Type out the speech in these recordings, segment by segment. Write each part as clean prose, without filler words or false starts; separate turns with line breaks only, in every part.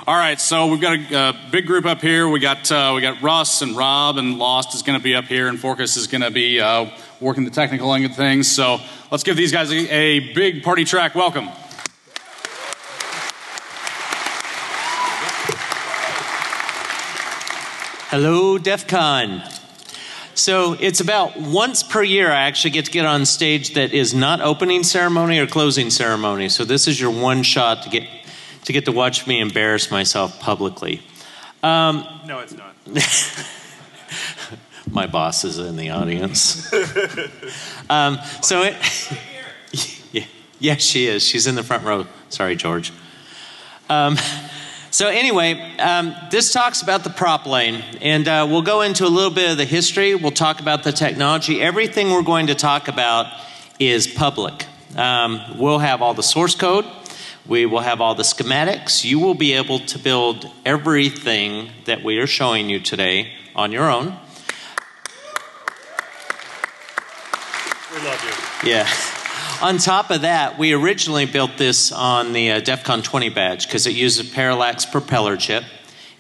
All right, so we've got a big group up here. We got Russ and Rob, and Lost is going to be up here, and PHORKUS is going to be working the technical end of things. So let's give these guys a big party track welcome.
Hello, DEF CON. So it's about once per year I actually get to get on stage that is not opening ceremony or closing ceremony. So this is your one shot to get to watch me embarrass myself publicly.
No, it's not.
My boss is in the audience. Yeah, she is. She's in the front row. Sorry, George. So anyway, this talks about the PropLANE, and we'll go into a little bit of the history. We'll talk about the technology. Everything we're going to talk about is public. We'll have all the source code. We will have all the schematics. You will be able to build everything that we are showing you today on your own.
We love you.
Yeah. On top of that, we originally built this on the DEF CON 20 badge because it uses a Parallax propeller chip.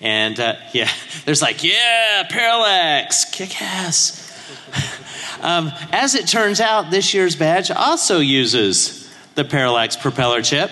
And yeah, there's like, yeah, Parallax, kick ass. As it turns out, this year's badge also uses the Parallax propeller chip.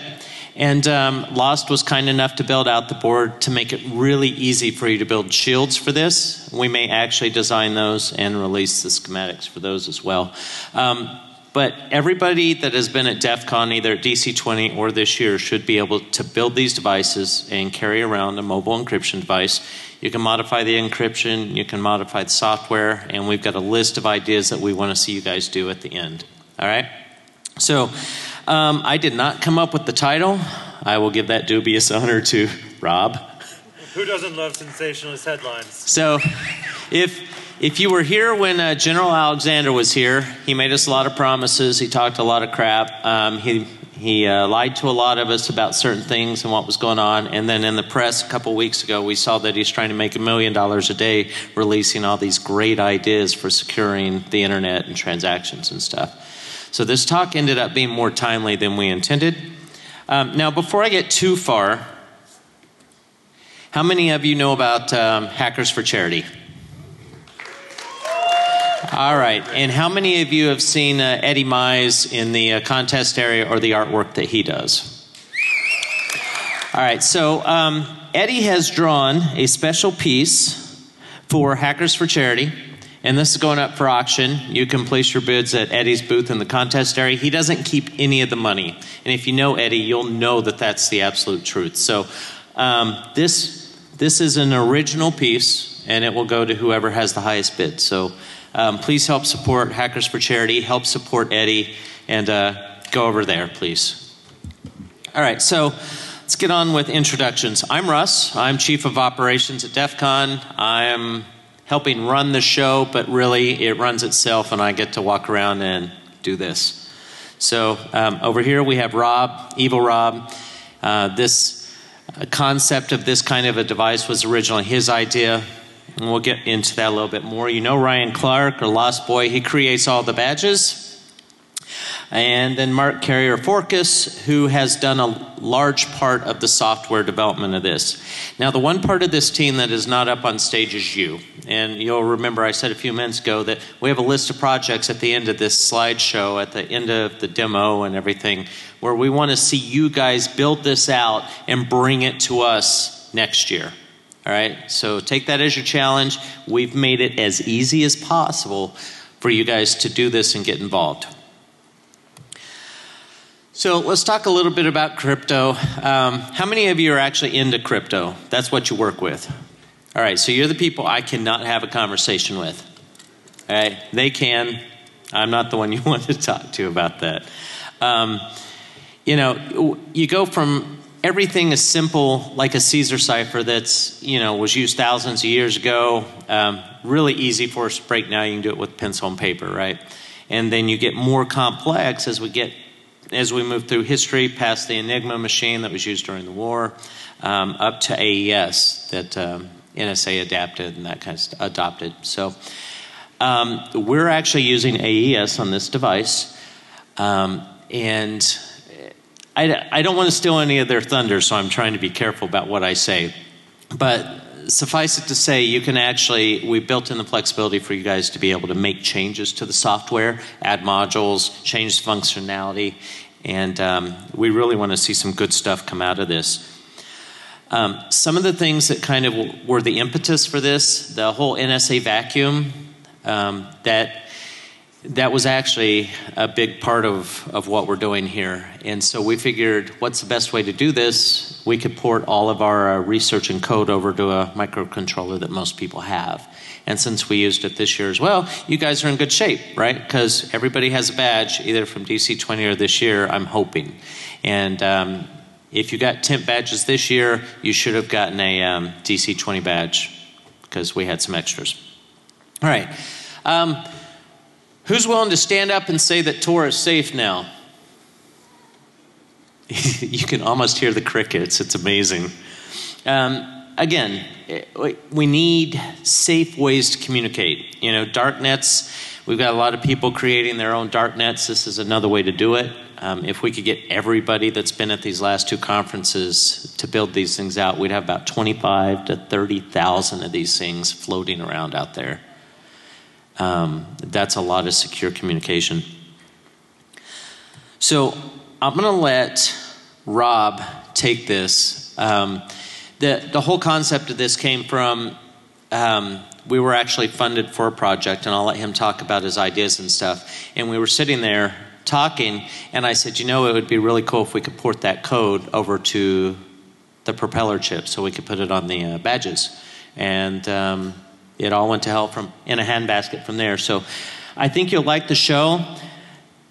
And Lost was kind enough to build out the board to make it really easy for you to build shields for this. We may actually design those and release the schematics for those as well. But everybody that has been at DEF CON, either at DC20 or this year, should be able to build these devices and carry around a mobile encryption device. You can modify the encryption, you can modify the software, and we've got a list of ideas that we want to see you guys do at the end. All right? So, I did not come up with the title. I will give that dubious honor to Rob.
Who doesn't love sensationalist headlines?
So, if you were here when General Alexander was here, he made us a lot of promises. He talked a lot of crap. He lied to a lot of us about certain things and what was going on. And then in the press a couple weeks ago, we saw that he's trying to make $1 million a day releasing all these great ideas for securing the internet and transactions and stuff. So this talk ended up being more timely than we intended. Now, before I get too far, how many of you know about Hackers for Charity? All right, and how many of you have seen Eddie Mize in the contest area or the artwork that he does? All right, so Eddie has drawn a special piece for Hackers for Charity, and this is going up for auction. You can place your bids at Eddie's booth in the contest area. He doesn't keep any of the money, and if you know Eddie, you'll know that that's the absolute truth. So this is an original piece, and it will go to whoever has the highest bid. So please help support Hackers for Charity, help support Eddie, and go over there, please. All right, so let's get on with introductions. I'm Russ. I'm Chief of Operations at DEF CON. I'm helping run the show, but really it runs itself, and I get to walk around and do this. So over here we have Rob, EVILROB. This concept of this kind of a device was originally his idea. And we'll get into that a little bit more. You know Ryan Clarke, or Lost Boy, he creates all the badges. And then Mark Carey, or PHORKUS, who has done a large part of the software development of this. Now the one part of this team that is not up on stage is you. And you'll remember I said a few minutes ago that we have a list of projects at the end of this slideshow, at the end of the demo and everything, where we want to see you guys build this out and bring it to us next year. All right, so take that as your challenge. We've made it as easy as possible for you guys to do this and get involved. So let's talk a little bit about crypto. How many of you are actually into crypto? That's what you work with. All right, so you're the people I cannot have a conversation with. All right, they can. I'm not the one you want to talk to about that. You know, you go from everything is simple, like a Caesar cipher that's, you know, was used thousands of years ago. Really easy for us to break now. You can do it with pencil and paper, right? And then you get more complex as we move through history, past the Enigma machine that was used during the war, up to AES that NSA adapted and that kind of adopted. So we're actually using AES on this device, and I don't want to steal any of their thunder, so I'm trying to be careful about what I say. But suffice it to say, you can actually, we built in the flexibility for you guys to be able to make changes to the software, add modules, change functionality, and we really want to see some good stuff come out of this. Some of the things that kind of were the impetus for this, the whole NSA vacuum, that was actually a big part of what we're doing here. And so we figured, what's the best way to do this? We could port all of our research and code over to a microcontroller that most people have. And since we used it this year as well, you guys are in good shape, right? Because everybody has a badge, either from DC20 or this year, I'm hoping. And if you got temp badges this year, you should have gotten a DC20 badge, because we had some extras. All right. Who's willing to stand up and say that Tor is safe now? You can almost hear the crickets. It's amazing. Again, we need safe ways to communicate. You know, dark nets, we've got a lot of people creating their own dark nets. This is another way to do it. If we could get everybody that's been at these last two conferences to build these things out, we'd have about 25 to 30,000 of these things floating around out there. That's a lot of secure communication. So I'm going to let Rob take this. The whole concept of this came from, we were actually funded for a project, and I'll let him talk about his ideas and stuff. And we were sitting there talking, and I said, you know, it would be really cool if we could port that code over to the propeller chip so we could put it on the badges. And it all went to hell in a handbasket from there. So I think you'll like the show.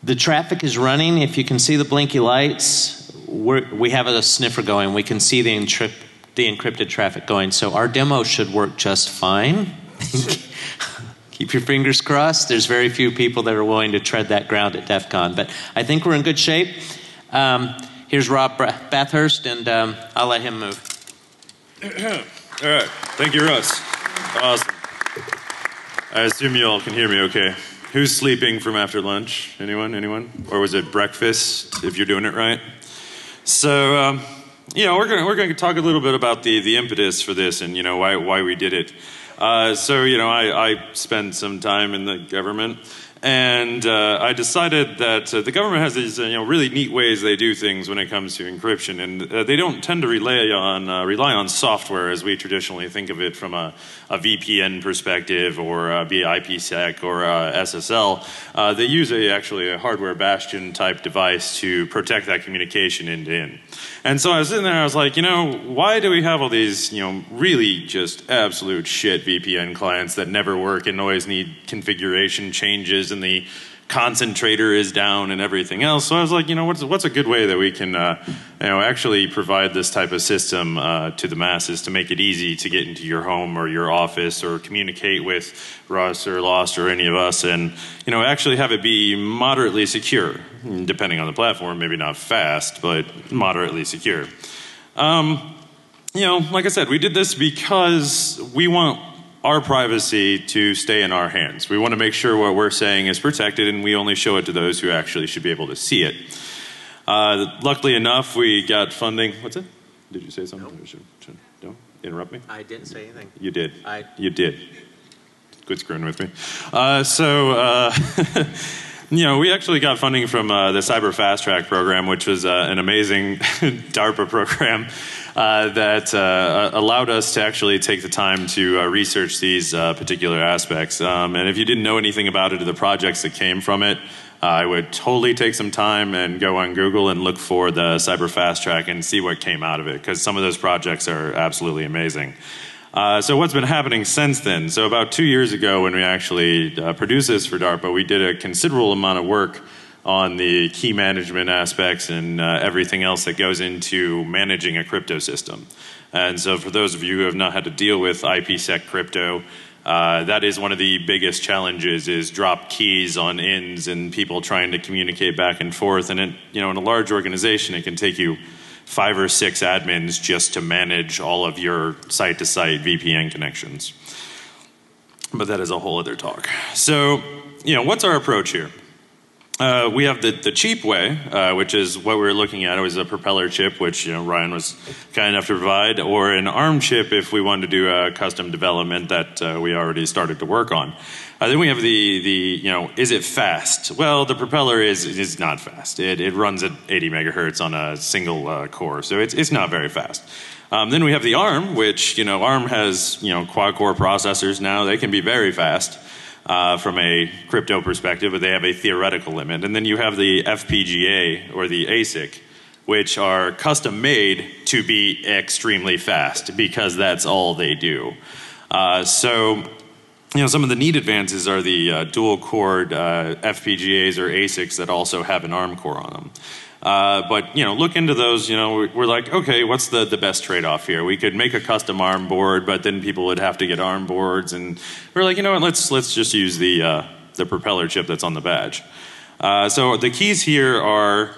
The traffic is running. If you can see the blinky lights, we have a sniffer going. We can see the encrypted traffic going. So our demo should work just fine. Keep your fingers crossed. There's very few people that are willing to tread that ground at DEF CON. But I think we're in good shape. Here's Rob Bathurst, and I'll let him move.
All right. Thank you, Russ. Awesome. I assume you all can hear me okay. Who's sleeping from after lunch? Anyone? Anyone? Or was it breakfast, if you're doing it right? So, you know, we're going to talk a little bit about the impetus for this and, you know, why we did it. So, you know, I spent some time in the government, and I decided that the government has these, you know, really neat ways they do things when it comes to encryption, and they don't tend to rely on software as we traditionally think of it from a VPN perspective, or be IPsec or SSL. They use actually a hardware bastion type device to protect that communication end to end. And so I was sitting there, I was like, you know, why do we have all these, you know, really just absolute shit VPN clients that never work and always need configuration changes, and the concentrator is down and everything else? So I was like, you know, what's a good way that we can, you know, actually provide this type of system to the masses to make it easy to get into your home or your office or communicate with Russ or Lost or any of us, and, you know, actually have it be moderately secure, depending on the platform, maybe not fast, but moderately secure. You know, like I said, we did this because we want our privacy to stay in our hands. We want to make sure what we're saying is protected, and we only show it to those who actually should be able to see it. Luckily enough, we got funding. What's it? Did you say something? Nope. Don't interrupt me.
I didn't say anything.
You did.
I.
You did. Quit screwing with me. You know, we actually got funding from the Cyber Fast Track program, which was an amazing DARPA program that allowed us to actually take the time to research these particular aspects. And if you didn't know anything about it or the projects that came from it, I would totally take some time and go on Google and look for the Cyber Fast Track and see what came out of it, because some of those projects are absolutely amazing. So what's been happening since then? So about 2 years ago, when we actually produced this for DARPA, we did a considerable amount of work on the key management aspects and everything else that goes into managing a crypto system. And so for those of you who have not had to deal with IPsec crypto, that is one of the biggest challenges, is drop keys on ends and people trying to communicate back and forth. And it, you know, in a large organization, it can take you 5 or 6 admins just to manage all of your site-to-site VPN connections. But that is a whole other talk. So, you know, what's our approach here? We have the cheap way, which is what we were looking at. It was a propeller chip, which Ryan was kind enough to provide, or an ARM chip if we wanted to do a custom development that we already started to work on. Then we have is it fast? Well, the propeller is not fast. It runs at 80 megahertz on a single core, so it's not very fast. Then we have the ARM, which ARM has quad-core processors now. They can be very fast. From a crypto perspective, but they have a theoretical limit. And then you have the FPGA or the ASIC, which are custom made to be extremely fast because that's all they do. So some of the neat advances are the dual core FPGAs or ASICs that also have an ARM core on them. But look into those. We're like, okay, what's the best trade-off here? We could make a custom ARM board, but then people would have to get ARM boards, and we're like, what? Let's just use the propeller chip that's on the badge. So the keys here are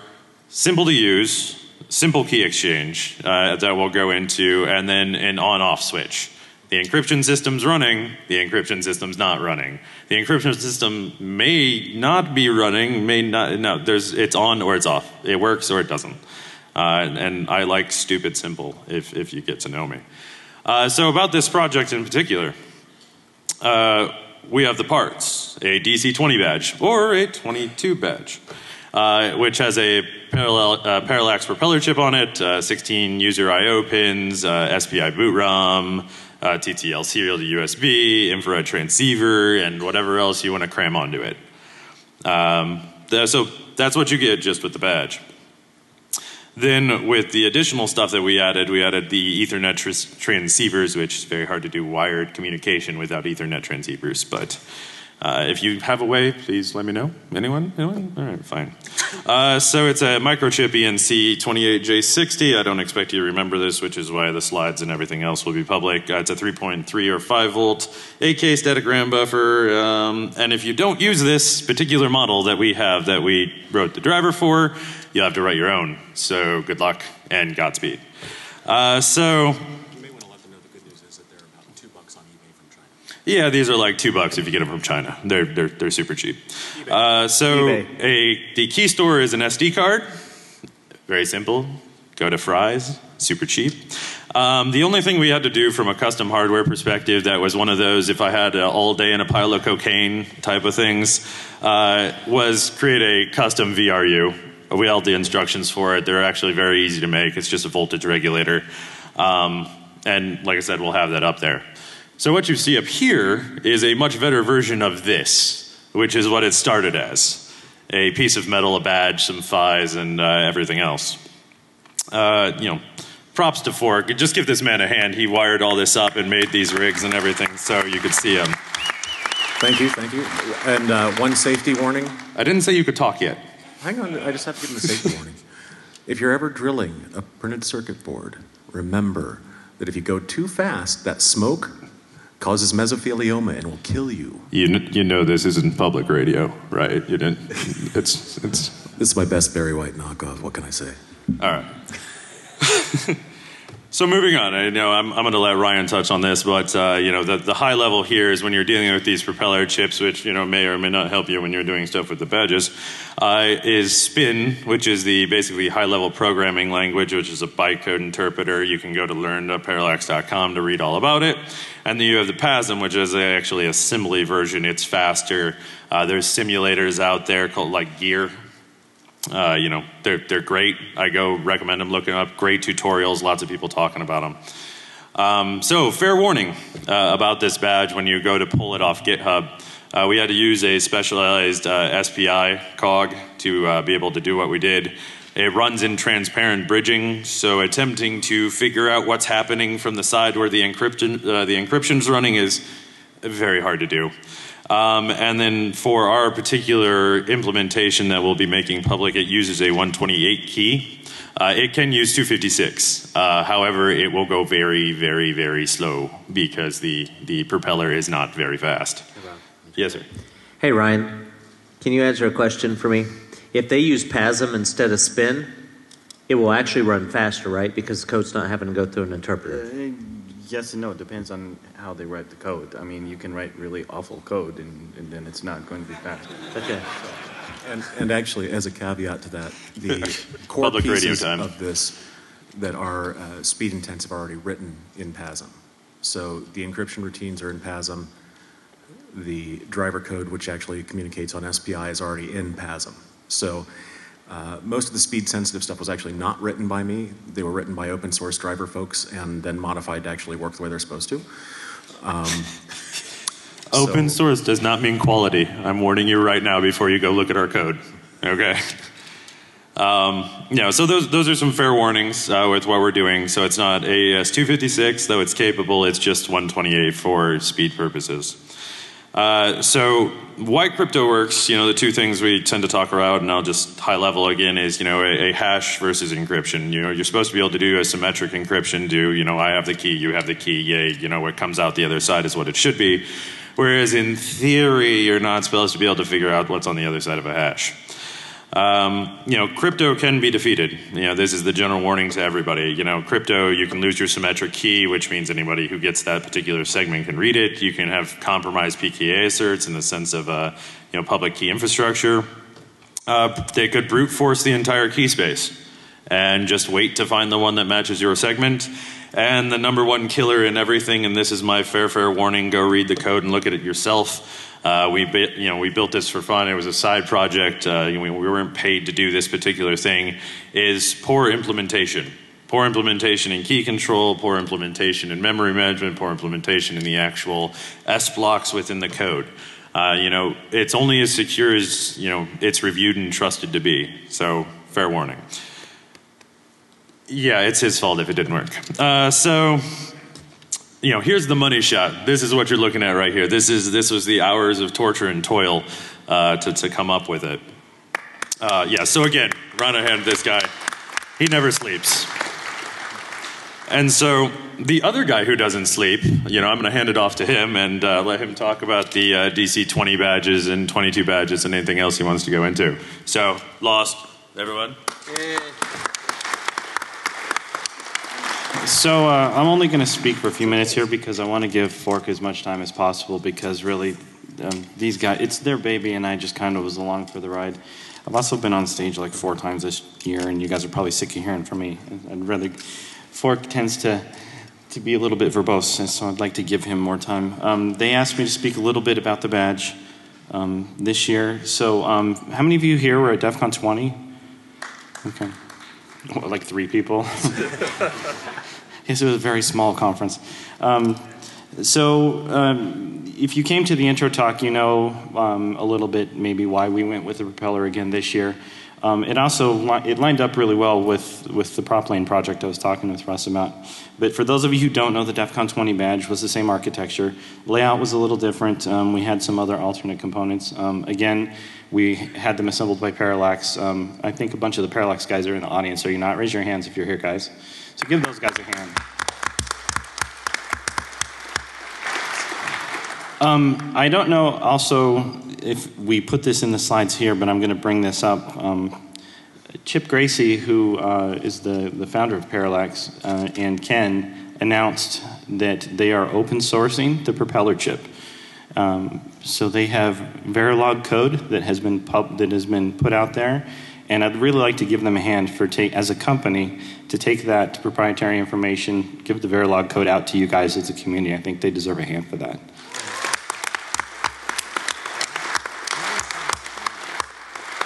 simple to use, simple key exchange that we'll go into, and then an on-off switch. The encryption system's running, the encryption system's not running. The encryption system may not be running, it's on or it's off. It works or it doesn't. And I like stupid simple, if you get to know me. So about this project in particular, we have the parts, a DC-20 badge or a 22 badge, which has a parallax propeller chip on it, 16 user I/O pins, SPI boot ROM, TTL serial to USB, infrared transceiver, and whatever else you want to cram onto it. So that's what you get just with the badge. Then with the additional stuff that we added the Ethernet transceivers, which is very hard to do wired communication without Ethernet transceivers, but if you have a way, please let me know. Anyone? All right, fine. So it's a microchip ENC 28J60. I don't expect you to remember this, which is why the slides and everything else will be public. It's a 3.3 or 5 volt 8K static RAM buffer. And if you don't use this particular model that we have that we wrote the driver for, you'll have to write your own. So good luck and Godspeed. Yeah, these are like $2 if you get them from China. They're super cheap. The key store is an SD card. Very simple. Go to Fry's. Super cheap. The only thing we had to do from a custom hardware perspective that was one of those if I had all day in a pile of cocaine type of things was create a custom VRU. We held the instructions for it. They're actually very easy to make. It's just a voltage regulator. And like I said, we'll have that up there. So what you see up here is a much better version of this, which is what it started as. A piece of metal, a badge, some phis, and everything else. Props to Fork. Just give this man a hand. He wired all this up and made these rigs and everything so you could see him.
Thank you. And one safety warning.
I didn't say you could talk yet.
Hang on, I just have to give him a safety warning. If you're ever drilling a printed circuit board, remember that if you go too fast, that smoke causes mesothelioma and will kill you.
You know this isn't public radio, right? You didn't. It's.
This is my best Barry White knockoff. What can I say?
All right. So moving on, I know I'm going to let Ryan touch on this, but the high level here is when you're dealing with these propeller chips, which may or may not help you when you're doing stuff with the badges, is Spin, which is the basically high level programming language, which is a bytecode interpreter. You can go to learn.parallax.com to read all about it. And then you have the PASM, which is actually a assembly version. It's faster. There's simulators out there called like Gear. They're great. I go recommend them, looking up. Great tutorials, lots of people talking about them. So fair warning about this badge when you go to pull it off GitHub. We had to use a specialized SPI Cog to be able to do what we did. It runs in transparent bridging, so attempting to figure out what's happening from the side where the encryption's running is very hard to do. And then for our particular implementation that we'll be making public, it uses a 128 key. It can use 256. However, it will go very, very, very slow because the propeller is not very fast. Yes, sir.
Hey, Ryan, can you answer a question for me? If they use PASM instead of Spin, it will actually run faster, right? Because the code's not having to go through an interpreter.
Yes and no. It depends on how they write the code. I mean, you can write really awful code, and then it's not going to be fast.
Okay.
And actually, as a caveat to that, the core
Public radio
pieces
time.
of this that are speed intensive are already written in PASM. So the encryption routines are in PASM. The driver code, which actually communicates on SPI, is already in PASM. So most of the speed sensitive stuff was actually not written by me. They were written by open source driver folks and then modified to actually work the way they're supposed to.
Open source does not mean quality. I'm warning you right now before you go look at our code. Okay. Yeah, so those are some fair warnings with what we're doing. So it's not AES 256, though it's capable. It's just 128 for speed purposes. So why Crypto works, the two things we tend to talk about, and I'll just high level again, is, a hash versus encryption. You're supposed to be able to do a symmetric encryption, I have the key, you have the key, yay, what comes out the other side is what it should be. Whereas in theory, you're not supposed to be able to figure out what's on the other side of a hash. Crypto can be defeated. This is the general warning to everybody. Crypto, you can lose your symmetric key, which means anybody who gets that particular segment can read it. You can have compromised PKA asserts in the sense of, public key infrastructure. They could brute force the entire key space and just wait to find the one that matches your segment. And the number one killer in everything, and this is my fair warning, go read the code and look at it yourself. We built this for fun. It was a side project. We weren't paid to do this particular thing. Is poor implementation. Poor implementation in key control, poor implementation in memory management, poor implementation in the actual S blocks within the code. It's only as secure as, it's reviewed and trusted to be. So, fair warning. Yeah, it's his fault if it didn't work. Here's the money shot. This is what you're looking at right here. This was the hours of torture and toil to come up with it. So again, round of hand to this guy. He never sleeps. And so the other guy who doesn't sleep, I'm going to hand it off to him and let him talk about the DC 20 badges and 22 badges and anything else he wants to go into. So, Lost, everyone.
Yeah. So I'm only going to speak for a few minutes here because I want to give Fork as much time as possible because really these guys, it's their baby and I just kind of was along for the ride. I've also been on stage like 4 times this year and you guys are probably sick of hearing from me. I'd rather, Fork tends to be a little bit verbose, and so I'd like to give him more time. They asked me to speak a little bit about the badge this year. So how many of you here were at DEF CON 20? Okay. Well, like 3 people. Yes, it was a very small conference. If you came to the intro talk, a little bit maybe why we went with the Propeller again this year. It lined up really well with the PropLANE project I was talking with Russ about. But for those of you who don't know, the DEF CON 20 badge was the same architecture. Layout was a little different. We had some other alternate components. Again, we had them assembled by Parallax. I think a bunch of the Parallax guys are in the audience. Are you not? Raise your hands if you're here, guys. So give those guys a hand. I don't know also if we put this in the slides here, but I'm going to bring this up. Chip Gracie, who is the founder of Parallax, and Ken announced that they are open sourcing the Propeller chip. So they have Verilog code that has been put out there, and I'd really like to give them a hand for as a company to take that proprietary information, give the Verilog code out to you guys as a community. I think they deserve a hand for that.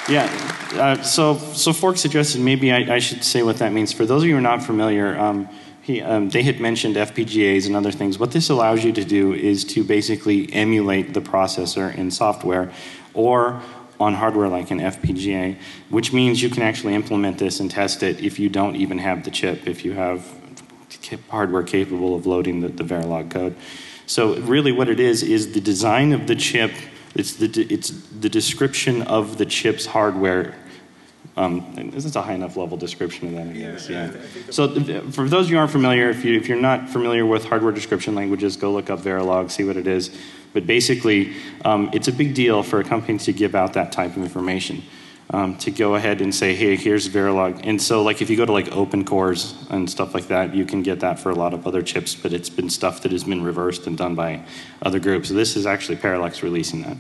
Yeah, so Fork suggested maybe I should say what that means. For those of you who are not familiar, they had mentioned FPGAs and other things. What this allows you to do is to basically emulate the processor in software or on hardware like an FPGA, which means you can actually implement this and test it if you don't even have the chip, if you have hardware capable of loading the Verilog code. So really what it is the design of the chip. It's the description of the chip's hardware. This is a high enough level description of that, I guess. Yeah. So for those of you who aren't familiar, if you're not familiar with hardware description languages, go look up Verilog, see what it is. But basically, it's a big deal for a company to give out that type of information. To go ahead and say, hey, here's Verilog. And so like if you go to like open cores and stuff like that, you can get that for a lot of other chips, but it's been stuff that has been reversed and done by other groups. So this is actually Parallax releasing that.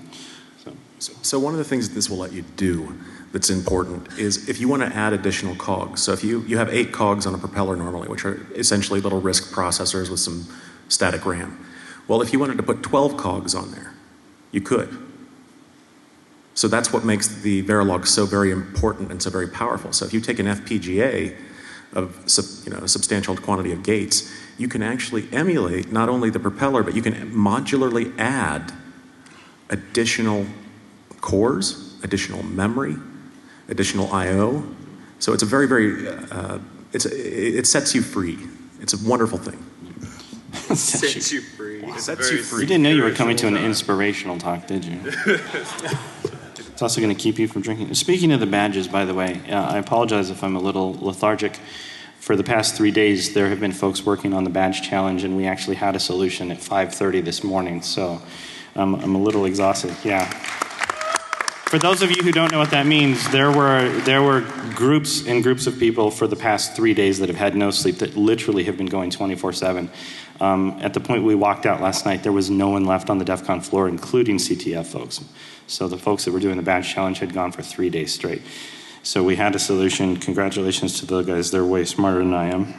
So.
So one of the things that this will let you do that's important is if you want to add additional cogs. So if you have 8 cogs on a propeller normally, which are essentially little RISC processors with some static RAM. Well, if you wanted to put 12 cogs on there, you could. So that's what makes the Verilog so very important and so very powerful. So if you take an FPGA of a substantial quantity of gates, you can actually emulate not only the propeller, but you can modularly add additional cores, additional memory, additional I/O. So it's a very, very, it sets you free. It's a wonderful thing.
Sets you free.
Sets you free.
You didn't know you were coming to an inspirational talk, did you? It's also going to keep you from drinking. Speaking of the badges, by the way, I apologize if I'm a little lethargic. For the past 3 days, there have been folks working on the badge challenge, and we actually had a solution at 5:30 this morning. So I'm a little exhausted. Yeah. For those of you who don't know what that means, there were groups and groups of people for the past 3 days that have had no sleep that literally have been going 24/7. At the point we walked out last night, there was no one left on the DEF CON floor, including CTF folks. So the folks that were doing the badge challenge had gone for 3 days straight. So we had a solution. Congratulations to the guys. They're way smarter than I am.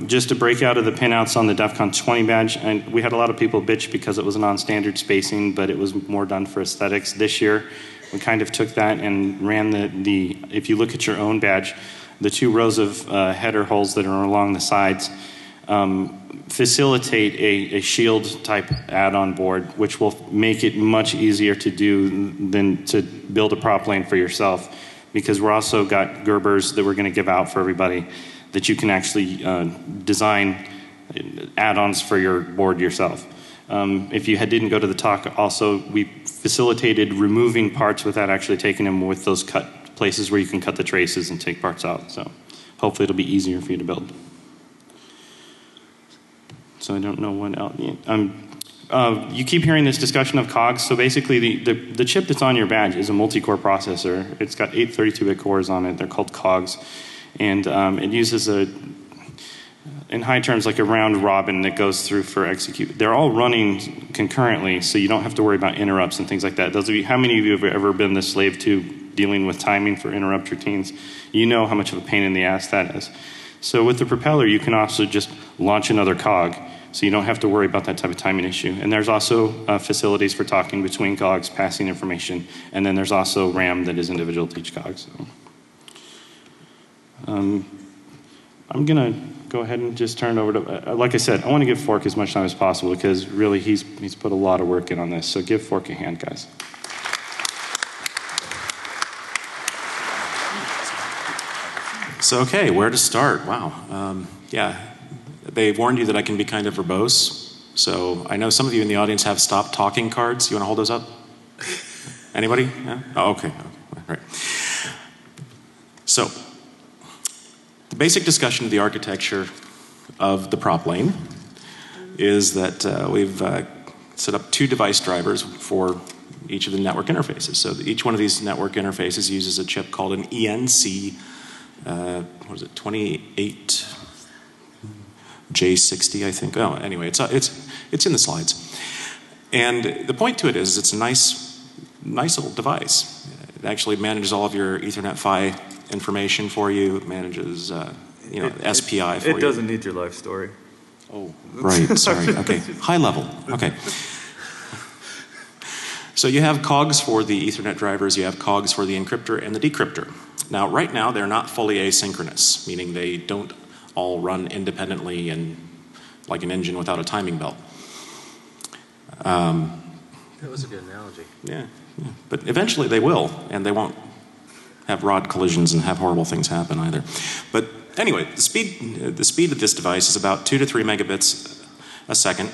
Just to break out of the pinouts on the DEF CON 20 badge, and we had a lot of people bitch because it was non-standard spacing, but it was more done for aesthetics. This year, we kind of took that and ran if you look at your own badge, the 2 rows of header holes that are along the sides facilitate a shield type add-on board, which will make it much easier to do than to build a PropLANE for yourself, because we're also got Gerbers that we're going to give out for everybody that you can actually design add-ons for your board yourself. If you didn't go to the talk, also we facilitated removing parts without actually taking them with those cut places where you can cut the traces and take parts out. So hopefully it'll be easier for you to build. So I don't know what else. You keep hearing this discussion of cogs. So basically the chip that's on your badge is a multi-core processor. It's got 8 32-bit cores on it. They're called cogs. And it uses in high terms, like a round robin that goes through for execute. They're all running concurrently, so you don't have to worry about interrupts and things like that. Those of you, how many of you have ever been the slave to dealing with timing for interrupt routines? You know how much of a pain in the ass that is. So with the propeller, you can also just launch another cog, so you don't have to worry about that type of timing issue. And there's also facilities for talking between cogs, passing information, and then there's also RAM that is individual to each cog. So. I'm going to go ahead and just turn it over to, like I said, I want to give Fork as much time as possible because really he's put a lot of work in on this. So give Fork a hand, guys.
So, okay, where to start? Wow. Yeah, they warned you that I can be kind of verbose. So I know some of you in the audience have stop talking cards. You want to hold those up? Anybody? Yeah? Oh, okay. Right. So, the basic discussion of the architecture of the PropLANE is that we've set up 2 device drivers for each of the network interfaces. So each one of these network interfaces uses a chip called an ENC, what is it, 28J60, I think. Oh, anyway, it's in the slides. And the point to it is it's a nice little device. It actually manages all of your Ethernet PHY information for you. It manages, SPI for you.
It doesn't need your life story.
Oh, right. Sorry. Okay. High level. Okay. So you have cogs for the Ethernet drivers. You have cogs for the encryptor and the decryptor. Now, right now, they're not fully asynchronous, meaning they don't all run independently and like an engine without a timing belt.
That was a good analogy.
Yeah. But eventually they will, and they won't have rod collisions and have horrible things happen either. But anyway, the speed of this device is about 2 to 3 megabits a second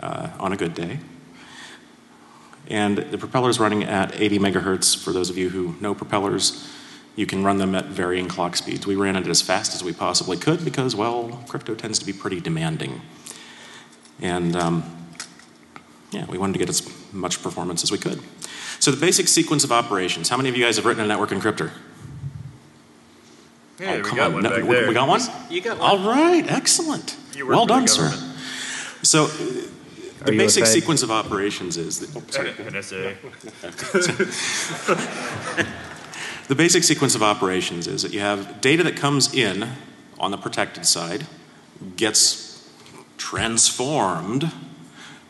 on a good day. And the propeller is running at 80 megahertz. For those of you who know propellers, you can run them at varying clock speeds. We ran it as fast as we possibly could because, well, crypto tends to be pretty demanding. And yeah, we wanted to get as much performance as we could. So the basic sequence of operations. How many of you guys have written a network encryptor?
Yeah,
oh,
we got one back there.
We got one?
You got one.
All right, excellent.
You work
well
for the
done, sir.
government.
So
The basic sequence of operations is that,
NSA.
the basic sequence of operations is that you have data that comes in on the protected side, gets transformed,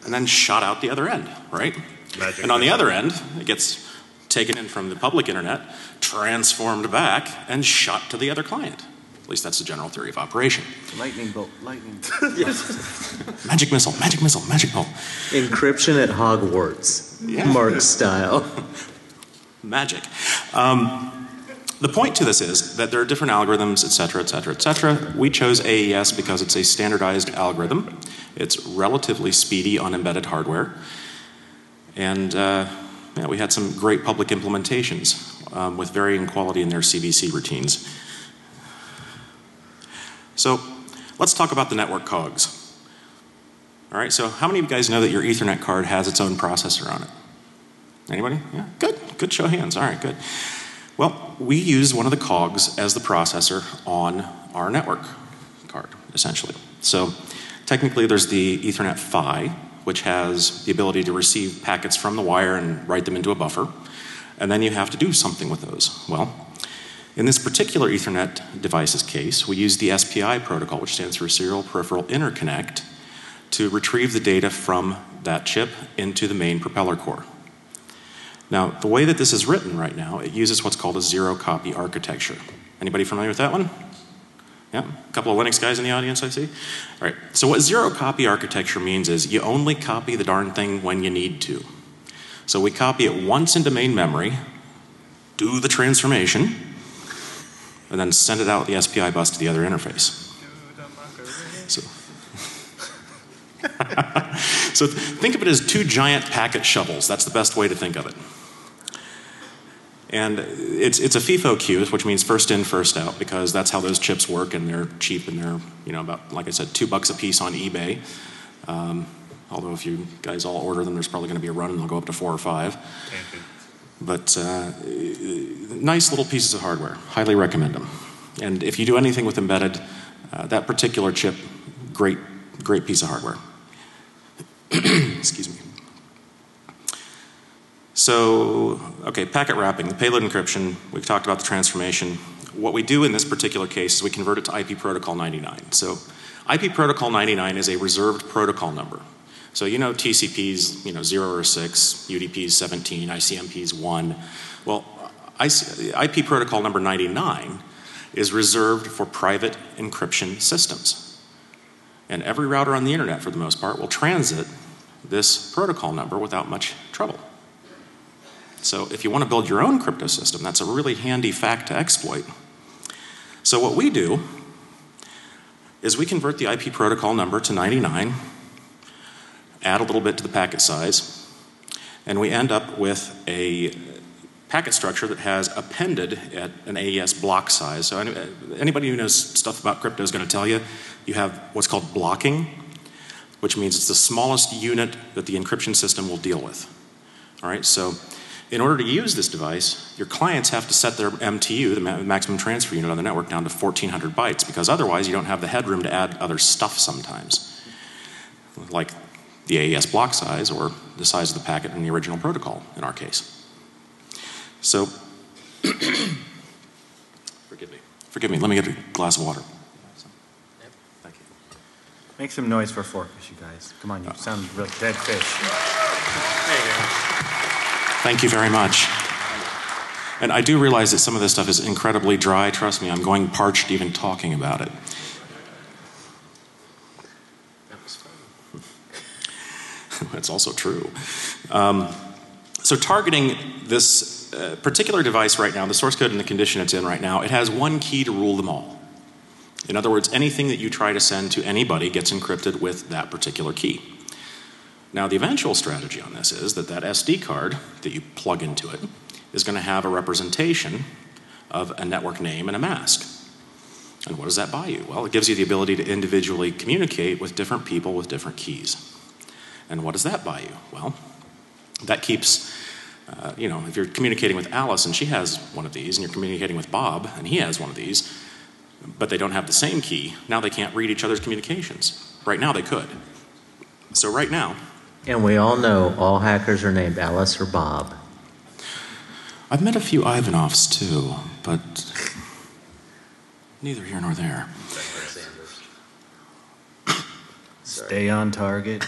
and then shot out the other end, right?
Magic
and on the other end, it gets taken in from the public internet, transformed back, and shot to the other client. At least that's the general theory of operation.
Lightning bolt, lightning bolt.
Magic missile, magic missile, magic bolt.
Encryption at Hogwarts, Mark style.
Magic. The point to this is that there are different algorithms, et cetera, et cetera, et cetera. We chose AES because it's a standardized algorithm. It's relatively speedy on embedded hardware. And yeah, we had some great public implementations with varying quality in their CVC routines. So let's talk about the network cogs. All right, so how many of you guys know that your Ethernet card has its own processor on it? Anybody? Yeah, good. Good show of hands. All right, good. Well, we use one of the cogs as the processor on our network card, essentially. So technically there's the Ethernet PHY, which has the ability to receive packets from the wire and write them into a buffer. And then you have to do something with those. Well, in this particular Ethernet device's case, we use the SPI protocol, which stands for Serial Peripheral Interconnect, to retrieve the data from that chip into the main propeller core. Now, the way that this is written right now, it uses what's called a zero-copy architecture. Anybody familiar with that one? Yeah, a couple of Linux guys in the audience, I see. All right, so what zero-copy architecture means is you only copy the darn thing when you need to. So we copy it once into main memory, do the transformation, and then send it out the SPI bus to the other interface. So, so think of it as two giant packet shovels. That's the best way to think of it. And it's a FIFO queue, which means first in, first out, because that's how those chips work, and they're cheap, and they're, you know, about, like I said, $2 a piece on eBay. Although if you guys all order them, there's probably going to be a run, and they'll go up to 4 or 5. But nice little pieces of hardware. Highly recommend them. And if you do anything with embedded, that particular chip, great piece of hardware. Excuse me. So, okay, packet wrapping, the payload encryption, we've talked about the transformation. What we do in this particular case is we convert it to IP protocol 99. So, IP protocol 99 is a reserved protocol number. So, you know TCP's, you know, 0 or 6, UDP's 17, ICMP's 1. Well, IP protocol number 99 is reserved for private encryption systems. And every router on the internet, for the most part, will transit this protocol number without much trouble. So if you want to build your own crypto system, that's a really handy fact to exploit. So what we do is we convert the IP protocol number to 99, add a little bit to the packet size, and we end up with a packet structure that has appended at an AES block size. So anybody who knows stuff about crypto is going to tell you, you have what's called blocking, which means it's the smallest unit that the encryption system will deal with. All right, so in order to use this device, your clients have to set their MTU, the maximum transfer unit on the network, down to 1400 bytes, because otherwise you don't have the headroom to add other stuff sometimes, like the AES block size or the size of the packet in the original protocol in our case. So, forgive me, let me get a glass of water. Thank you.
Make some noise for PHORKUS, you guys. Come on, you sound real dead fish. There you go.
Thank you very much. And I do realize that some of this stuff is incredibly dry. Trust me, I'm going parched even talking about it.
That was fun.
That's also true. So targeting this particular device right now, the source code and the condition it's in right now, it has one key to rule them all. In other words, anything that you try to send to anybody gets encrypted with that particular key. Now, the eventual strategy on this is that that SD card that you plug into it is going to have a representation of a network name and a mask. And what does that buy you? Well, it gives you the ability to individually communicate with different people with different keys. And what does that buy you? Well, that keeps, you know, if you're communicating with Alice and she has one of these, and you're communicating with Bob and he has one of these, but they don't have the same key, now they can't read each other's communications. Right now they could. So right now,
And we all know all hackers are named Alice or Bob.
I've met a few Ivanovs too, but neither here nor there.
Stay on target.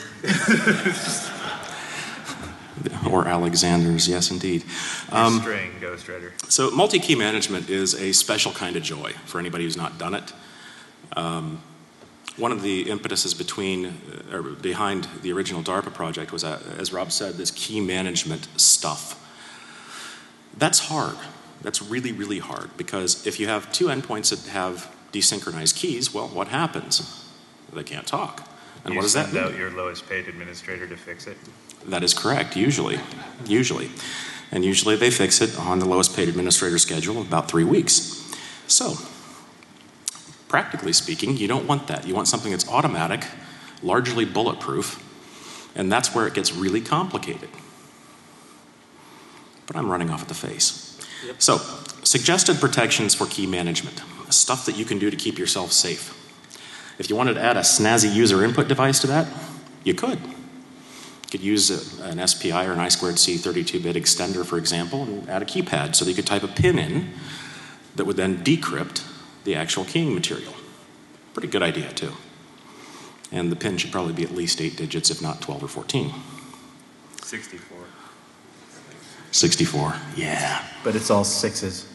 Or Alexander's, yes indeed.
String, Ghost Rider.
So multi-key management is a special kind of joy for anybody who's not done it. One of the impetuses behind the original DARPA project was, as Rob said, this key management stuff. That's hard. That's really, really hard, because if you have two endpoints that have desynchronized keys, well, what happens? They can't talk. And what does that mean?
You send out your lowest paid administrator to fix it?
That is correct, usually. And usually they fix it on the lowest paid administrator schedule of about 3 weeks. So, practically speaking, you don't want that. You want something that's automatic, largely bulletproof, and that's where it gets really complicated. But I'm running off at the face. Yep. So, suggested protections for key management. Stuff that you can do to keep yourself safe. If you wanted to add a snazzy user input device to that, you could. You could use an SPI or an I2C 32-bit extender, for example, and add a keypad so that you could type a pin in that would then decrypt the actual keying material. Pretty good idea, too. And the pin should probably be at least 8 digits, if not 12 or 14.
64.
64, yeah.
But it's all sixes.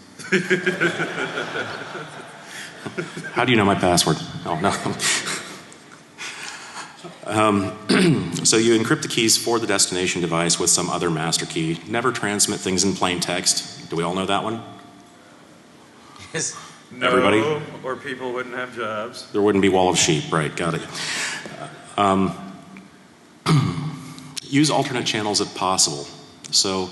How do you know my password? Oh, no. So you encrypt the keys for the destination device with some other master key. Never transmit things in plain text. Do we all know that one?
Yes.
No,
everybody?
Or people wouldn't have jobs.
There wouldn't be wall of sheep, right, got it. Use alternate channels if possible. So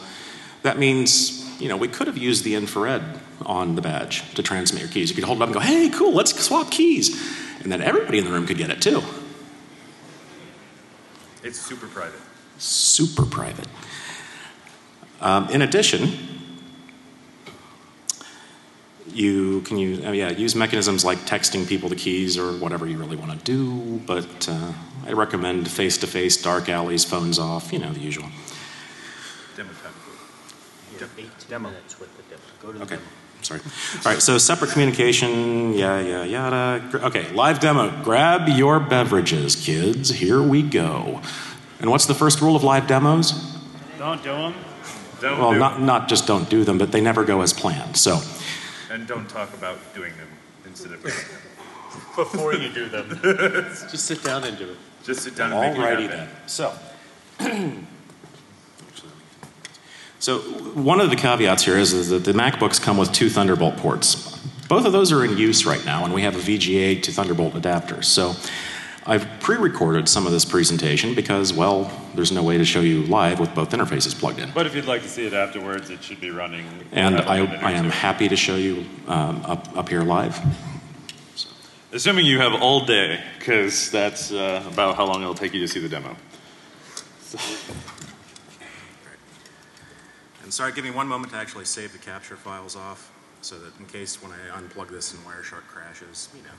that means, you know, we could have used the infrared on the badge to transmit your keys. You could hold it up and go, hey, cool, let's swap keys. And then everybody in the room could get it too.
It's super private.
Super private. In addition, you can use mechanisms like texting people the keys or whatever you really want to do, but I recommend face-to-face, dark alleys, phones off, you know, the usual.
Demo time.
Demo. With the demo. Go to the demo.
Sorry. All right, so separate communication, yada. Okay, live demo. Grab your beverages, kids. Here we go. And what's the first rule of live demos?
Don't do them.
Well, not just don't do them, but they never go as planned. So.
And don't talk about doing them instead of
before you do them. Just sit down and do it.
Just sit down and make it happen.
Then. So one of the caveats here is that the MacBooks come with 2 Thunderbolt ports. Both of those are in use right now, and we have a VGA to Thunderbolt adapter. So I've pre-recorded some of this presentation because, well, there's no way to show you live with both interfaces plugged in.
But if you'd like to see it afterwards, it should be running.
And I am happy to show you up here live. So.
Assuming you have all day, because that's about how long it'll take you to see the demo. So.
And sorry, give me one moment to actually save the capture files off so that in case when I unplug this and Wireshark crashes, you know.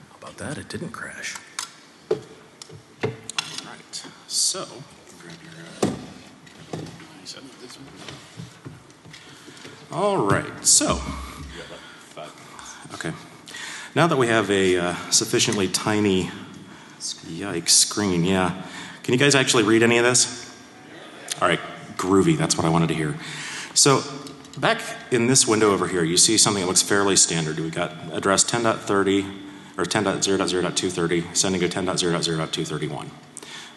How about that? It didn't crash. All right. So, grab your. All right. So. Okay. Now that we have a sufficiently tiny, yikes, screen, yeah. Can you guys actually read any of this? All right, groovy, that's what I wanted to hear. So back in this window over here, you see something that looks fairly standard. We've got address 10.30, or 10.0.0.230, sending to 10.0.0.231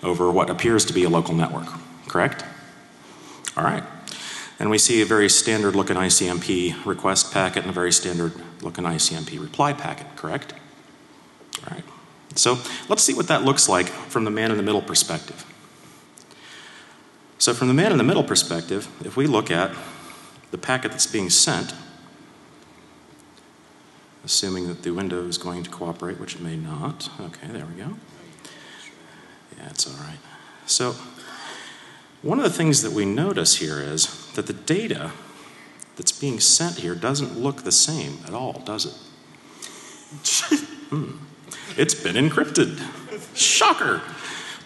over what appears to be a local network, correct? All right. And we see a very standard looking ICMP request packet and a very standard looking ICMP reply packet, correct? All right. So let's see what that looks like from the man in the middle perspective. So from the man in the middle perspective, if we look at the packet that's being sent, assuming that the window is going to cooperate, which it may not. Okay, there we go. Yeah, it's all right. So one of the things that we notice here is that the data that's being sent here doesn't look the same at all, does it? It's been encrypted. Shocker!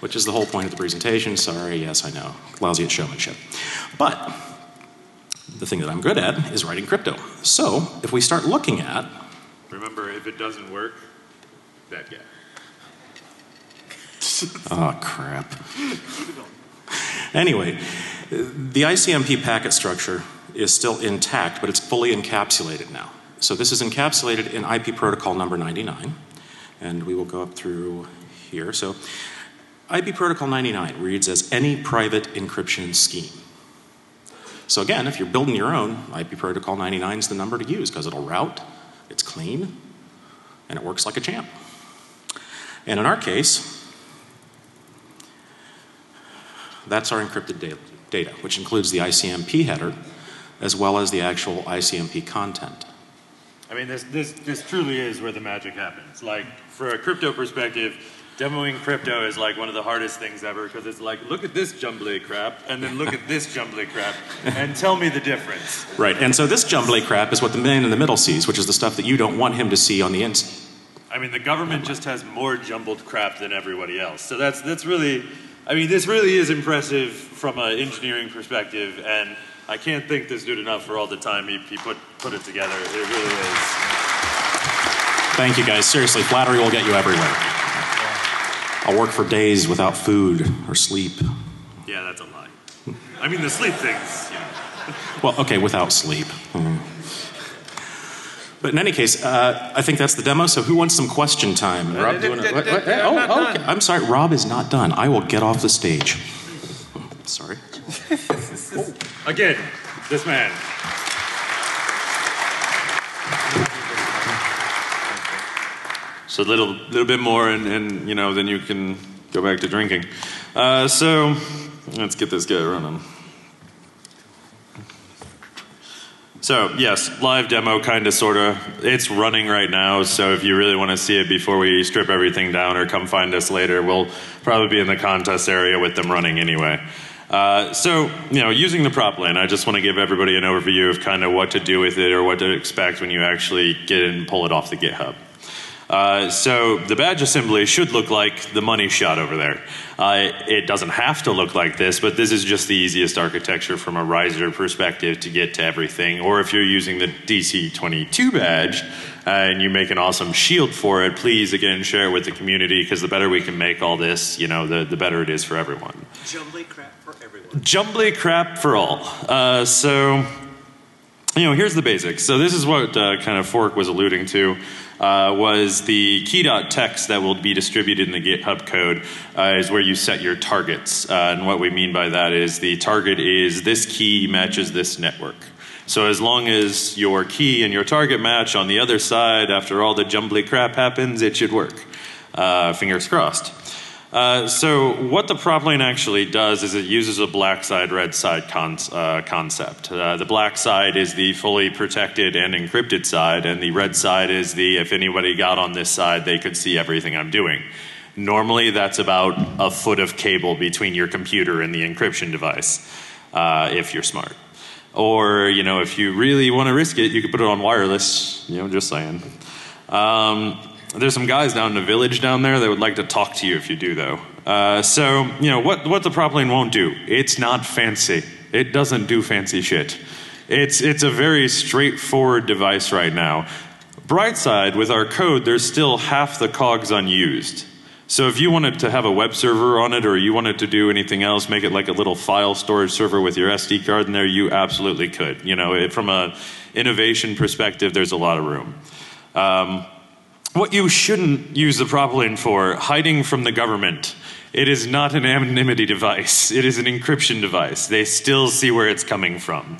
Which is the whole point of the presentation. Sorry, yes, I know. Lousy at showmanship. But the thing that I'm good at is writing crypto. So if we start looking at...
Remember, if it doesn't work, that guy.
Oh, crap. Anyway, the ICMP packet structure is still intact, but it's fully encapsulated now. So this is encapsulated in IP protocol number 99, and we will go up through here. So IP protocol 99 reads as any private encryption scheme. So again, if you're building your own, IP protocol 99 is the number to use because it'll route, it's clean, and it works like a champ. And in our case, that's our encrypted data, which includes the ICMP header as well as the actual ICMP content.
I mean, this truly is where the magic happens. Like, for a crypto perspective, demoing crypto is like one of the hardest things ever because it's like, look at this jumbly crap, and then look at this jumbly crap, and tell me the difference.
Right, and so this jumbly crap is what the man in the middle sees, which is the stuff that you don't want him to see on the inside.
I mean, the government just has more jumbled crap than everybody else. So that's really, I mean, this really is impressive from an engineering perspective, and I can't thank this dude enough for all the time he put it together. It really is.
Thank you guys. Seriously, flattery will get you everywhere. I'll work for days without food or sleep.
Yeah, that's a lie. I mean, the sleep thing's, you know.
Well, okay, without sleep. But in any case, I think that's the demo, so who wants some question time? Rob, do you want to... Oh, okay. I'm sorry, Rob is not done. I will get off the stage. Sorry.
Again, this man. So a little bit more, and you know, then you can go back to drinking. So let's get this guy running. So yes, live demo, kind of, sort of. It's running right now, so if you really want to see it before we strip everything down or come find us later, we'll probably be in the contest area with them running anyway. So, you know, using the PropLANE, I just want to give everybody an overview of kind of what to do with it or what to expect when you actually get it and pull it off the GitHub. So the badge assembly should look like the money shot over there. It doesn't have to look like this, but this is just the easiest architecture from a riser perspective to get to everything. Or if you're using the DC22 badge and you make an awesome shield for it, please again share it with the community, because the better we can make all this, you know, the better it is for everyone.
Jumbly crap for everyone.
Jumbly crap for all. So, you know, here's the basics. So this is what kind of Fork was alluding to. Was the key.text that will be distributed in the GitHub code is where you set your targets. And what we mean by that is the target is this key matches this network. So as long as your key and your target match on the other side, after all the jumbly crap happens, it should work. Fingers crossed. So what the PropLANE actually does is it uses a black side, red side concept. The black side is the fully protected and encrypted side, and the red side is the, if anybody got on this side, they could see everything I'm doing. Normally that's about a foot of cable between your computer and the encryption device, if you're smart. Or, you know, if you really want to risk it, you could put it on wireless, you know, just saying. There's some guys down in the village down there that would like to talk to you if you do, though. So, you know, what the PropLANE won't do, it's not fancy. It doesn't do fancy shit. It's a very straightforward device right now. Bright side, with our code, there's still half the cogs unused. So if you wanted to have a web server on it, or you wanted to do anything else, make it like a little file storage server with your SD card in there, you absolutely could. You know, from a innovation perspective, there's a lot of room. What you shouldn't use the PropLANE for, hiding from the government. It is not an anonymity device. It is an encryption device. They still see where it's coming from.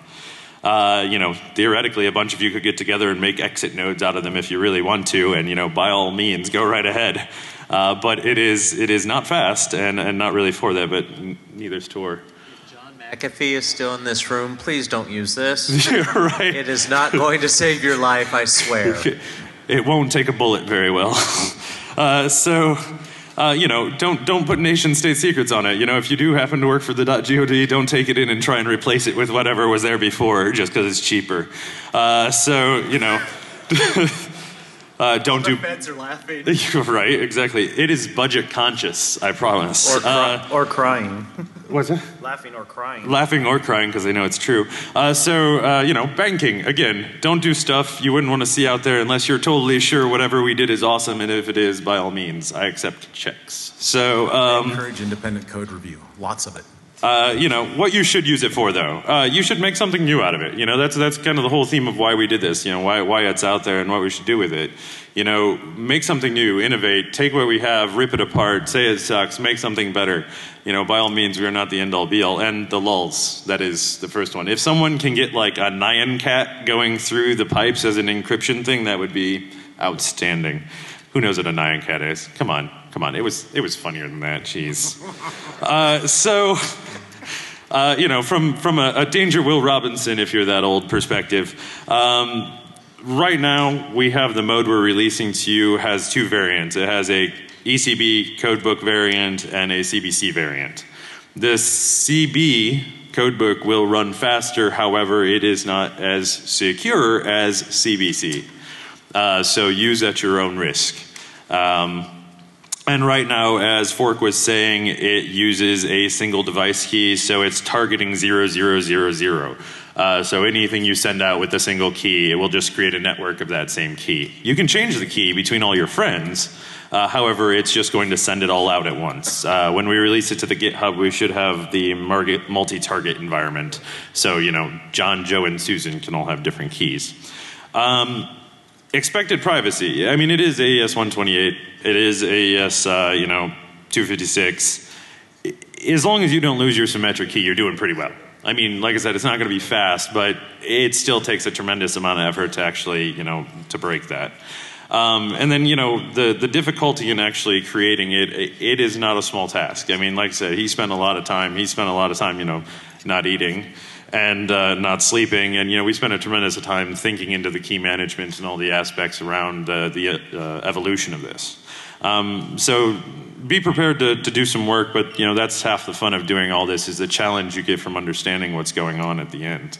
You know, theoretically, a bunch of you could get together and make exit nodes out of them if you really want to, and, you know, by all means, go right ahead. But it is not fast and not really for that, but neither's Tor.
John McAfee is still in this room. Please don't use this.
Right.
It is not going to save your life, I swear.
It won't take a bullet very well. So
don't put nation state secrets on it. If you do happen to work for the .god, don't take it in and try and replace it with whatever was there before just because it's cheaper. Don't do.
The feds are laughing.
Right, exactly. It is budget conscious, I promise.
Or crying.
What's that?
Laughing or crying.
Laughing or crying because they know it's true. Banking, again, don't do stuff you wouldn't want to see out there unless you're totally sure whatever we did is awesome, and if it is, by all means, I accept checks. So,
encourage independent code review. Lots of it.
What you should use it for, though, you should make something new out of it. That's kind of the whole theme of why we did this. Why it's out there and what we should do with it. Make something new, innovate, take what we have, rip it apart, say it sucks, make something better. By all means, we are not the end-all, be-all. And the lulls, that is the first one. If someone can get like a Nyan cat going through the pipes as an encryption thing, that would be outstanding. Who knows what a Nyan cat is? Come on. It was funnier than that. Jeez. From a Danger Will Robinson, if you're that old, perspective, right now we have the mode we're releasing to you has two variants. It has a ECB codebook variant and a CBC variant. The CB codebook will run faster, however, it is not as secure as CBC. So use at your own risk. And right now, as Fork was saying, it uses a single device key, so it's targeting 0000. So anything you send out with a single key, it will just create a network of that same key. You can change the key between all your friends. However, it's just going to send it all out at once. When we release it to the GitHub, we should have the multi-target environment. So, John, Joe, and Susan can all have different keys. Expected privacy. I mean, it is AES 128. It is AES, 256. As long as you don't lose your symmetric key, you're doing pretty well. I mean, like I said, it's not going to be fast, but it still takes a tremendous amount of effort to actually, to break that. And then, the difficulty in actually creating it is not a small task. I mean, like I said, he spent a lot of time, not eating and not sleeping. And, we spent a tremendous time thinking into the key management and all the aspects around the evolution of this. So be prepared to do some work, but, that's half the fun of doing all this is the challenge you get from understanding what's going on at the end.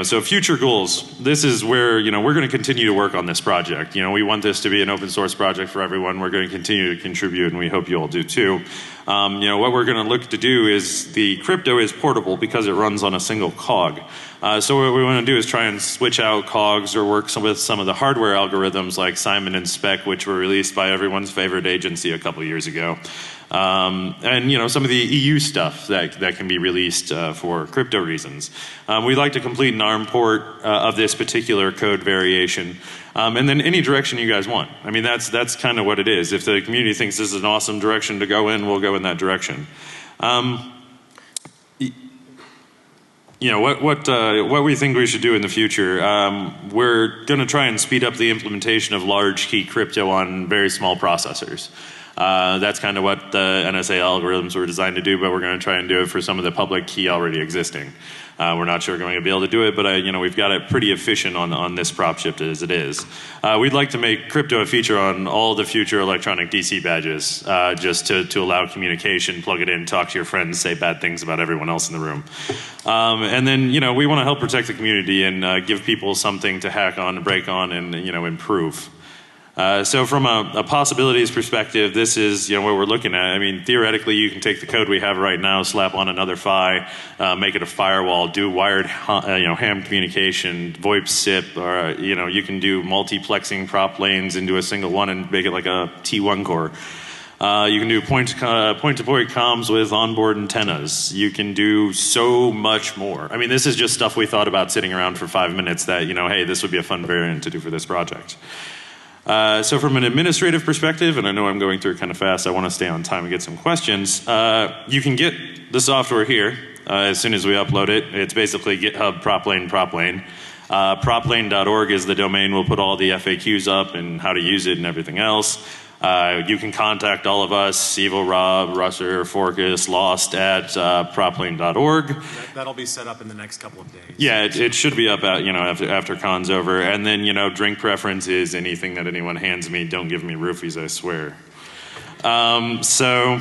So future goals. This is where, we're going to continue to work on this project. We want this to be an open source project for everyone. We're going to continue to contribute, and we hope you all do too. What we're going to look to do is the crypto is portable because it runs on a single cog. So what we want to do is try and switch out cogs or work with some of the hardware algorithms like Simon and Spec, which were released by everyone's favorite agency a couple years ago. And some of the EU stuff that can be released for crypto reasons. We'd like to complete an ARM port of this particular code variation, and then any direction you guys want. I mean, that's kind of what it is. If the community thinks this is an awesome direction to go in, we'll go in that direction. What we think we should do in the future, we're going to try and speed up the implementation of large key crypto on very small processors. That's kind of what the NSA algorithms were designed to do, but we're going to try and do it for some of the public key already existing. We're not sure we're going to be able to do it, but we've got it pretty efficient on this prop chip as it is. We'd like to make crypto a feature on all the future electronic DC badges, just to allow communication, plug it in, talk to your friends, say bad things about everyone else in the room. And then, we want to help protect the community and give people something to hack on, break on, and, improve. So from a possibilities perspective, this is what we're looking at. I mean, theoretically, you can take the code we have right now, slap on another PHY, make it a firewall, do wired ham communication, VoIP SIP, or you can do multiplexing prop lanes into a single one and make it like a T1 core. You can do point-to-point comms with onboard antennas. You can do so much more. I mean, this is just stuff we thought about sitting around for 5 minutes that, hey, this would be a fun variant to do for this project. So from an administrative perspective, and I know I'm going through it kind of fast, I want to stay on time and get some questions. You can get the software here as soon as we upload it. It's basically GitHub PropLANE. PropLANE.org is the domain. We'll put all the FAQs up and how to use it and everything else. You can contact all of us, EVILROB, RUSSR, FORKUS, Lost at PropLANE.org.
That'll be set up in the next couple of days.
Yeah, it should be up at, after con's over. And then, drink preference is anything that anyone hands me. Don't give me roofies, I swear. So,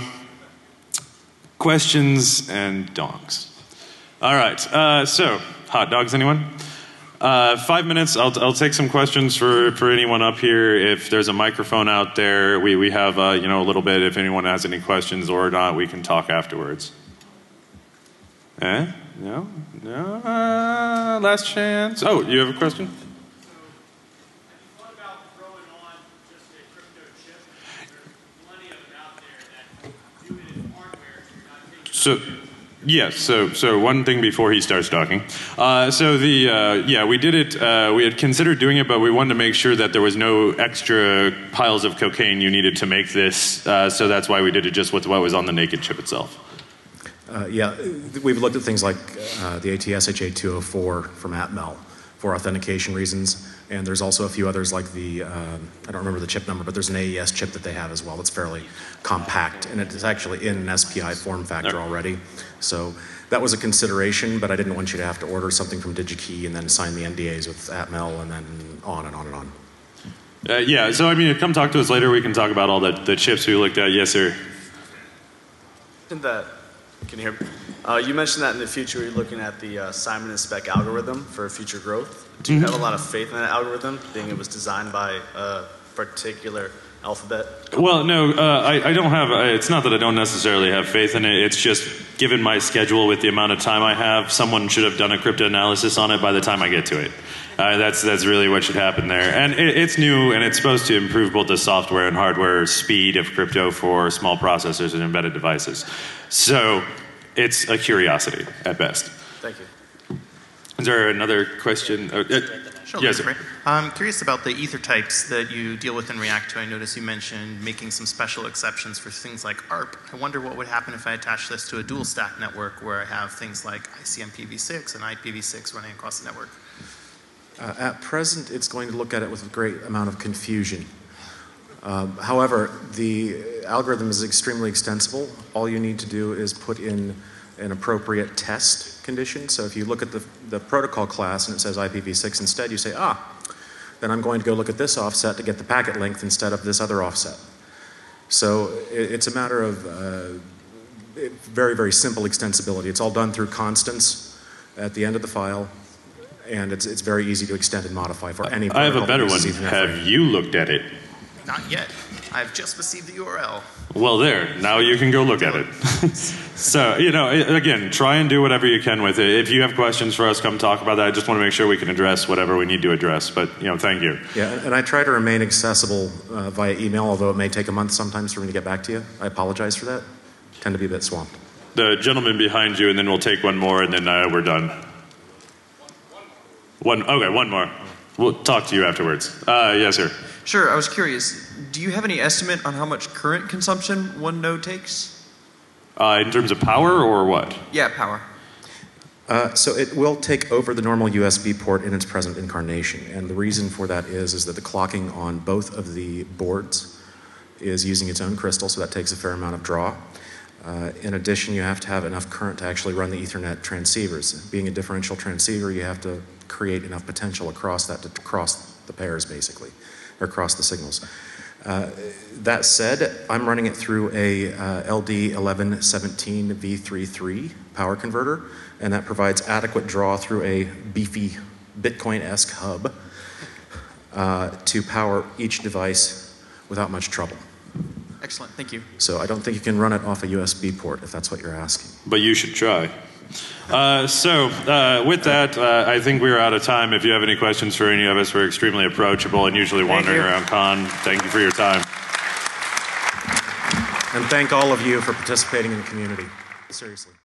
questions and dongs. All right, so hot dogs, anyone? 5 minutes, I'll take some questions for anyone up here. If there's a microphone out there, we have you know, a little bit. If anyone has any questions or not, we can talk afterwards. No? No? Last chance. Oh, you have a question? So, yes. So one thing before he starts talking. Yeah, we did it. We had considered doing it, but we wanted to make sure that there was no extra piles of cocaine you needed to make this. So that's why we did it just with what was on the naked chip itself.
Yeah, we've looked at things like the ATSHA 204 from Atmel for authentication reasons, and there's also a few others like the, I don't remember the chip number, but there's an AES chip that they have as well that's fairly compact, and it is actually in an SPI form factor already. So that was a consideration, but I didn't want you to have to order something from DigiKey and then sign the NDAs with Atmel and then on and on and on.
Yeah, so I mean, come talk to us later. We can talk about all the chips we looked at. Yes, sir.
Can you hear me? You mentioned that in the future you're looking at the Simon and Spec algorithm for future growth. Do you have a lot of faith in that algorithm, being it was designed by a particular alphabet?
Well, no, I don't have, it's not that I don't necessarily have faith in it, it's just given my schedule with the amount of time I have, someone should have done a crypto analysis on it by the time I get to it. That's really what should happen there. And it's new, and it's supposed to improve both the software and hardware speed of crypto for small processors and embedded devices. So it's a curiosity at best.
Thank you.
Is there another question?
Sure,
yes, sir.
I'm curious about the ether types that you deal with in React 2. I noticed you mentioned making some special exceptions for things like ARP. I wonder what would happen if I attach this to a dual stack network where I have things like ICMPv6 and IPv6 running across the network.
At present, it's going to look at it with a great amount of confusion. However, the algorithm is extremely extensible. All you need to do is put in an appropriate test condition. So if you look at the protocol class and it says IPv6 instead, you say, then I'm going to go look at this offset to get the packet length instead of this other offset. So it's a matter of very, very simple extensibility. It's all done through constants at the end of the file, and it's very easy to extend and modify for any protocol.
I have a better one. Have you looked at it?
Not yet. I've just received the URL.
Well, there. Now you can go look at it. So, you know, again, try and do whatever you can with it. If you have questions for us, come talk about that. I just want to make sure we can address whatever we need to address. But, you know, thank you.
Yeah, and I try to remain accessible via email, although it may take a month sometimes for me to get back to you. I apologize for that. I tend to be a bit swamped.
The gentleman behind you, and then we'll take one more, and then we're done. Okay, one more. We'll talk to you afterwards. Yes, sir.
Sure, I was curious. Do you have any estimate on how much current consumption one node takes?
In terms of power or what?
Yeah, power.
So it will take over the normal USB port in its present incarnation. And the reason for that is that the clocking on both of the boards is using its own crystal, so that takes a fair amount of draw. In addition, you have to have enough current to actually run the Ethernet transceivers. Being a differential transceiver, you have to create enough potential across that to cross the pairs, basically, or cross the signals. That said, I'm running it through a LD1117 V33 power converter, and that provides adequate draw through a beefy Bitcoin-esque hub to power each device without much trouble.
Excellent, thank you.
So I don't think you can run it off a USB port, if that's what you're asking.
But you should try. With that, I think we're out of time. If you have any questions for any of us, we're extremely approachable and usually wandering around con. Thank you for your time.
And thank all of you for participating in the community. Seriously.